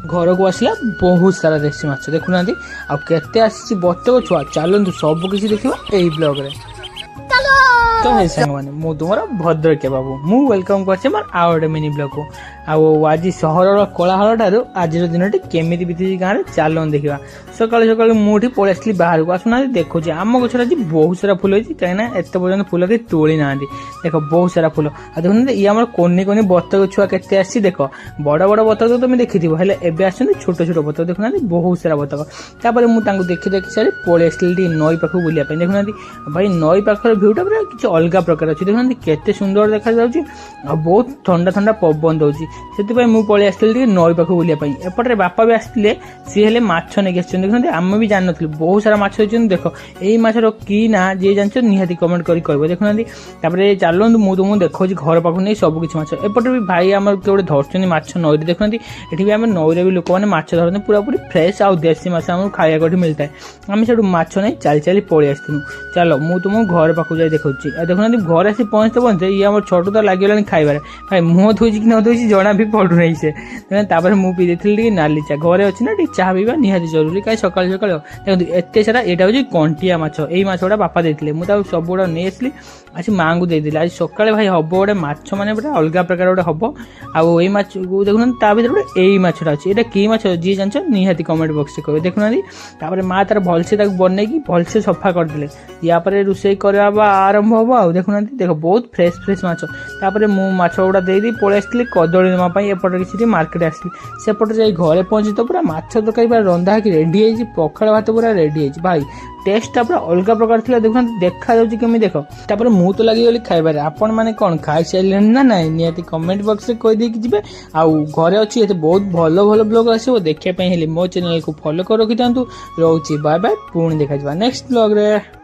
घर को आसला बहुत सारा देसी माछ देखुना आते आसी बतक छुआ चलतु सब किसी देखा यही ब्लॉग रे। तो हे सांग माने मु तुमरा भद्रके बाबू मु वेलकम करछे मोर आउट मिनी ब्लॉग को आज सहर कोलाहल ठारू आज दिनटी केमिति बीती गाँव चलन देखा सका सका मुझे पलि आसली बाहर को आसुना देखो आम गचर आज बहुत सारा फुल होती कहीं एत पर्यटन फुल के तोली ना देख बहुत सारा फुल देखो ये आम कोनी कोनी बतक छुआ के आसी देख बड़ बड़ बतक तो तुम देखी एवं आस छोट छोट बतक देखुना बहुत सारा बतक तापर मुझे देखी देखी सारी पलि आसली नई पाख बुलाया देखुना भाई नई पाखर भ्यूटा पूरा किसी अलग प्रकार अच्छे देखुना केते सुंदर देखा जाऊँगी बहुत ठंडा ठंडा पवन दौर से मुझे पलि आसती नई पाख बुलाया एपटे बापा भी आसते सी हेल्ले माछ नहीं आस देखते आम भी जान बहुत सारा माछ होती देख यही माछर कि ना जी जान निहाती कमेंट कर देखुना चलु मुझे तुमको देखा घर पाख नहीं सब किसी माछ एपटे भी भाई आम किए धरते माछ नई देखुना ये भी आम नईरे भी लोक मैंने माछ धरते पूरा पूरी फ्रेश आउ देसी माछ आम खाया मिलता है आम से माछ नहीं चली चली पलि आसलु चलो मुझे तुमको घर पाख जाए देखा देखुना घर आसी पहुँचते पहुँचते ये आम छोट तो लगे खाइबार भाई मुँह धोची कि न धोची जना भी पड़ूना से मुझे पी देती नाली चा घरे अच्छी ना चाह पीवा निहाती जरूरी कहीं सकाल सकाल देखो एत सारा यहाँ हूँ कंटिया माछ यही माछ गुड़ा बापा देते मुझे सब गुड़ा नहीं आसली आज माँ को देदी आज सकाଳେ भाई हम गोटे माछ मैंने पूरा अलग प्रकार गोटे हम आउ यही माछ देखुना ता भर गोटे यही माछटा अच्छी यहाँ कि माछ जी जान निहाती कमेंट बक्स से कहे देखुना माँ तार भलसे बनई भलसे सफा करदे यापर रोषे करवा आरंभ हम आ देखुना देख बहुत फ्रेश फ्रेश माछ मुझे माछ गुड़ा देदी पलि आसती कदली नवाप एपटे किसी मार्केट आसली सेपटे जाए घरे पहुंची तो पूरा माछ तरकारी पूरा रंधा कि रेडी है पखाड़ भात पूरा रेडी है भाई टेस्टा पूरा अलग प्रकार थी देखुना देखा जाऊँगी केमी देख तापर मु तो लगी खाइबार आपण मैंने कौन खाई सारे ना ना निहाती कमेंट बॉक्स में कहीदे जी आउ घरे अच्छी बहुत भल भल ब्लॉग आसो देखापी मो चैनल को फॉलो कर रखी था रोचे बाय बाय पुणी देखा नेक्स्ट ब्लॉग रे।